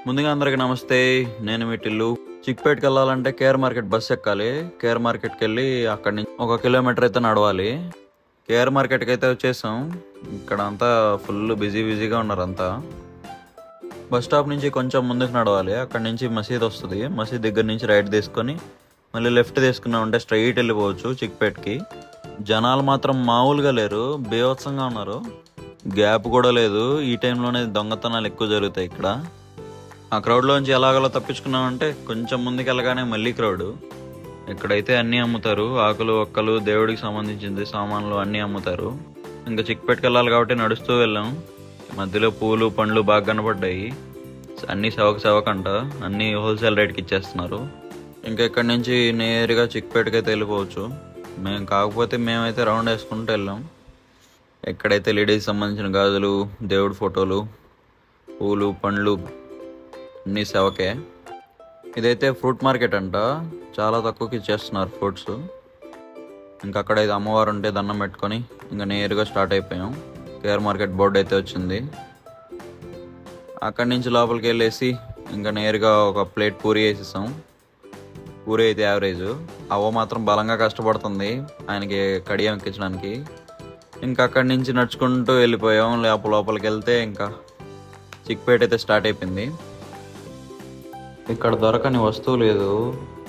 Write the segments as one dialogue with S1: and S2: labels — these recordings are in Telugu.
S1: ముందుగా అందరికి నమస్తే. నేను మీ టిల్లు. చిక్పేట్కి వెళ్ళాలంటే కేఆర్ మార్కెట్ బస్ ఎక్కాలి. కేఆర్ మార్కెట్కి వెళ్ళి అక్కడి నుంచి 1 కిలోమీటర్ అయితే నడవాలి. కేఆర్ మార్కెట్కి అయితే వచ్చేసాం. ఇక్కడ అంతా ఫుల్ బిజీగా ఉన్నారు అంతా. బస్ స్టాప్ నుంచి కొంచెం ముందుకు నడవాలి. అక్కడి నుంచి మసీద్ వస్తుంది. మసీద్ దగ్గర నుంచి రైట్ తీసుకొని మళ్ళీ లెఫ్ట్ తీసుకున్నామంటే స్ట్రైట్ వెళ్ళిపోవచ్చు చిక్పేట్కి. జనాలు మాత్రం మామూలుగా లేరు, బీభత్సంగా ఉన్నారు. గ్యాప్ కూడా లేదు. ఈ టైంలోనే దొంగతనాలు ఎక్కువ జరుగుతాయి ఇక్కడ. ఆ క్రౌడ్లోంచి ఎలాగలా తప్పించుకున్నామంటే కొంచెం ముందుకు వెళ్ళగానే మళ్ళీ క్రౌడ్. ఇక్కడైతే అన్నీ అమ్ముతారు. ఆకులు ఒక్కలు దేవుడికి సంబంధించింది సామాన్లు అన్నీ అమ్ముతారు. ఇంకా చిక్పేట్కి వెళ్ళాలి కాబట్టి నడుస్తూ వెళ్ళాం. మధ్యలో పూలు పండ్లు బాగా కనపడ్డాయి. అన్నీ సెవకంట, అన్నీ హోల్సేల్ రేట్కి ఇచ్చేస్తున్నారు. ఇంకా ఇక్కడి నుంచి నేరుగా చిక్పేట్కి అయితే వెళ్ళిపోవచ్చు. మేమైతే రౌండ్ వేసుకుంటూ వెళ్ళాం. ఎక్కడైతే లేడీస్ సంబంధించిన గాజులు, దేవుడి ఫోటోలు, పూలు పండ్లు అన్నీ సెవకే. ఇదైతే ఫ్రూట్ మార్కెట్ అంట. చాలా తక్కువకి ఇచ్చేస్తున్నారు ఫ్రూట్స్. ఇంకా అక్కడైతే అమ్మవారు ఉంటే దండం పెట్టుకొని ఇంకా నేరుగా స్టార్ట్ అయిపోయాం. కేఆర్ మార్కెట్ బోర్డు అయితే వచ్చింది. అక్కడి నుంచి లోపలికి వెళ్ళేసి ఇంకా నేరుగా ఒక ప్లేట్ పూరి వేసేసాం. పూరి అయితే యావరేజ్. అవ్వ మాత్రం బలంగా కష్టపడుతుంది ఆయనకి కడియం ఎక్కించడానికి. ఇంకా అక్కడి నుంచి నడుచుకుంటూ వెళ్ళిపోయాం. లోపలికి వెళ్తే ఇంకా చిక్పేట్ అయితే స్టార్ట్ అయిపోయింది. ఇక్కడ దొరకని వస్తువు లేదు.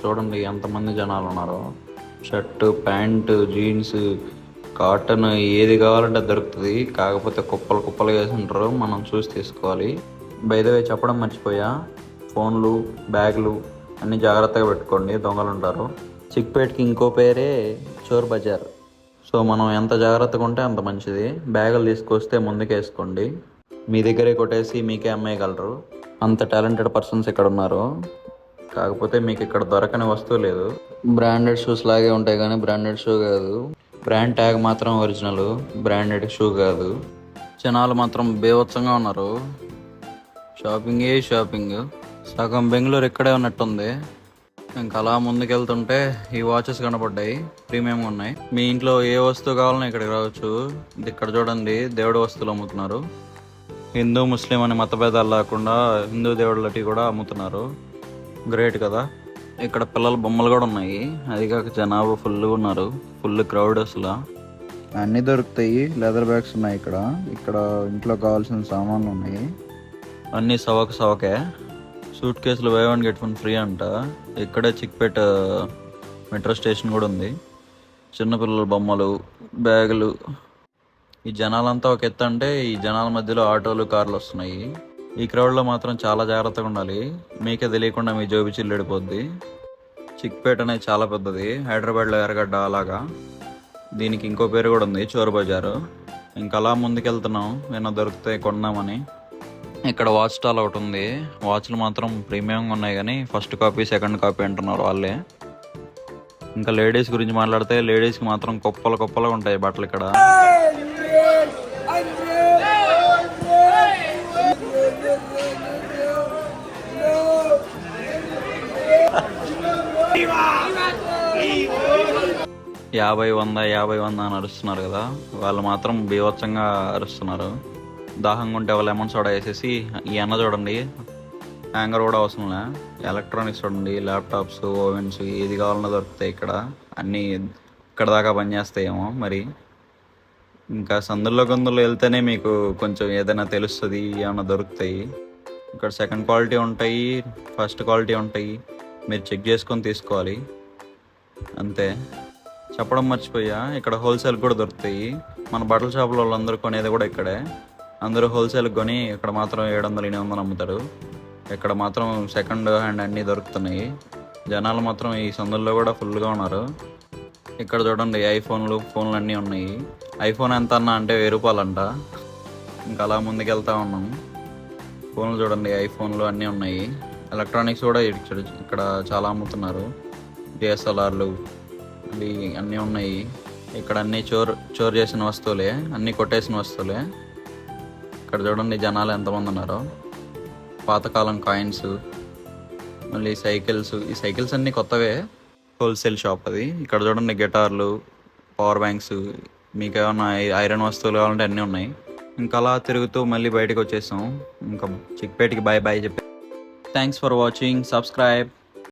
S1: చూడండి ఎంతమంది జనాలు ఉన్నారో. షర్టు, ప్యాంటు, జీన్స్, కాటన్ ఏది కావాలంటే దొరుకుతుంది. కాకపోతే కుప్పలు వేసి ఉంటారు. మనం చూసి తీసుకోవాలి. బై ద వే చెప్పడం మర్చిపోయా, ఫోన్లు బ్యాగులు అన్నీ జాగ్రత్తగా పెట్టుకోండి, దొంగలు ఉంటారు. చిక్పేట్కి ఇంకో పేరే చోర్ బజార్. సో మనం ఎంత జాగ్రత్తగా ఉంటే అంత మంచిది. బ్యాగులు తీసుకొస్తే ముందుకేసుకోండి. మీ దగ్గరే కొట్టేసి మీకే అమ్మేయగలరు. అంత టాలెంటెడ్ పర్సన్స్ ఇక్కడ ఉన్నారు. కాకపోతే మీకు ఇక్కడ దొరకని వస్తువు లేదు. బ్రాండెడ్ షూస్ లాగే ఉంటాయి కానీ బ్రాండెడ్ షూ కాదు. బ్రాండ్ ట్యాగ్ మాత్రం ఒరిజినల్, బ్రాండెడ్ షూ కాదు. జనాలు మాత్రం బీభత్సంగా ఉన్నారు. షాపింగ్. సగం బెంగళూరు ఇక్కడే ఉన్నట్టుంది. ఇంకా అలా ముందుకెళ్తుంటే ఈ వాచెస్ కనపడ్డాయి, ప్రీమియంగా ఉన్నాయి. మీ ఇంట్లో ఏ వస్తువు కావాలన్నా ఇక్కడికి రావచ్చు. ఇక్కడ చూడండి దేవుడి వస్తువులు అమ్ముతున్నారు. హిందూ ముస్లిం అనే మతభేదాలు లేకుండా హిందూ దేవుళ్ళకి కూడా అమ్ముతున్నారు. గ్రేట్ కదా. ఇక్కడ పిల్లల బొమ్మలు కూడా ఉన్నాయి. అది కాక జనాభా ఫుల్గా ఉన్నారు. ఫుల్ క్రౌడ్ అసలు. అన్నీ దొరుకుతాయి. లెదర్ బ్యాగ్స్ ఉన్నాయి ఇక్కడ ఇంట్లో కావాల్సిన సామాన్లు ఉన్నాయి. అన్నీ సవకే. సూట్ కేసులు బై 1 get 1 ఫ్రీ అంట. ఇక్కడే చిక్పేట మెట్రో స్టేషన్ కూడా ఉంది. చిన్నపిల్లల బొమ్మలు, బ్యాగులు. ఈ జనాలంతా ఒక ఎత్తు అంటే ఈ జనాల మధ్యలో ఆటోలు, కార్లు వస్తున్నాయి. ఈ క్రౌడ్లో మాత్రం చాలా జాగ్రత్తగా ఉండాలి. మీకే తెలియకుండా మీ జోబి చిల్లుడిపోద్ది. చిక్పేట అనేది చాలా పెద్దది. హైదరాబాద్లో ఎర్రగడ్డ అలాగా. దీనికి ఇంకో పేరు కూడా ఉంది, చోర్ బజారు. ఇంకా అలా ముందుకెళ్తున్నాం, ఏమైనా దొరికితే కొన్నామని. ఇక్కడ వాచ్ స్టాల్ ఒకటి ఉంది. వాచ్లు మాత్రం ప్రీమియంగా ఉన్నాయి కానీ ఫస్ట్ కాపీ సెకండ్ కాపీ అంటున్నారు వాళ్ళే. ఇంకా లేడీస్ గురించి మాట్లాడితే లేడీస్కి మాత్రం కుప్పలుగా ఉంటాయి బట్టలు ఇక్కడ. యాభై వంద అని అరుస్తున్నారు కదా, వాళ్ళు మాత్రం బీభత్సంగా అరుస్తున్నారు. దాహంగా ఉంటే వాళ్ళు లెమన్ సోడా వేసేసి. ఈ అన్న చూడండి, హ్యాంగర్ కూడా అవసరంలే. ఎలక్ట్రానిక్స్ చూడండి, ల్యాప్టాప్స్, ఓవెన్స్ ఏది కావాలన్నా దొరుకుతాయి ఇక్కడ. అన్నీ ఇక్కడ దాకా పనిచేస్తాయేమో మరి. ఇంకా సందుల్లో గొంతుల్లో వెళ్తేనే మీకు కొంచెం ఏదైనా తెలుస్తుంది, ఏమైనా దొరుకుతాయి. ఇక్కడ సెకండ్ క్వాలిటీ ఉంటాయి, ఫస్ట్ క్వాలిటీ ఉంటాయి. మీరు చెక్ చేసుకొని తీసుకోవాలి అంతే. చెప్పడం మర్చిపోయా, ఇక్కడ హోల్సేల్ కూడా దొరుకుతాయి. మన బట్టల షాపుల వాళ్ళందరూ కొనేది కూడా ఇక్కడే. అందరూ హోల్సేల్ కొని ఇక్కడ మాత్రం 700-800 అమ్ముతారు. ఇక్కడ మాత్రం సెకండ్ హ్యాండ్ అన్నీ దొరుకుతున్నాయి. జనాలు మాత్రం ఈ సందుల్లో కూడా ఫుల్గా ఉన్నారు. ఇక్కడ చూడండి ఫోన్లు అన్నీ ఉన్నాయి. ఐఫోన్ ఎంత అన్నా అంటే 1000 రూపాయలంట. ఇంకా అలా ముందుకెళ్తా ఉన్నాం. ఫోన్లు చూడండి, ఐఫోన్లు అన్నీ ఉన్నాయి. ఎలక్ట్రానిక్స్ కూడా ఇక్కడ చాలా అమ్ముతున్నారు. డిఎస్ఎల్ఆర్లు అవి అన్నీ ఉన్నాయి. ఇక్కడ అన్నీ చోర్ చేసిన వస్తువులే, అన్నీ కొట్టేసిన వస్తువులే. ఇక్కడ చూడండి జనాలు ఎంతమంది ఉన్నారో. పాతకాలం కాయిన్స్, మళ్ళీ సైకిల్స్. ఈ సైకిల్స్ అన్నీ కొత్తవే. హోల్సేల్ షాప్ అది. ఇక్కడ చూడండి గిటార్లు, పవర్ బ్యాంక్స్, మీకు ఏమన్నా ఐరన్ వస్తువులు కావాలంటే అన్నీ ఉన్నాయి. ఇంకా అలా తిరుగుతూ మళ్ళీ బయటకు వచ్చేసాం. ఇంకా చిక్పేటకి బాయ్ చెప్పి థ్యాంక్స్ ఫర్ వాచింగ్. సబ్స్క్రైబ్.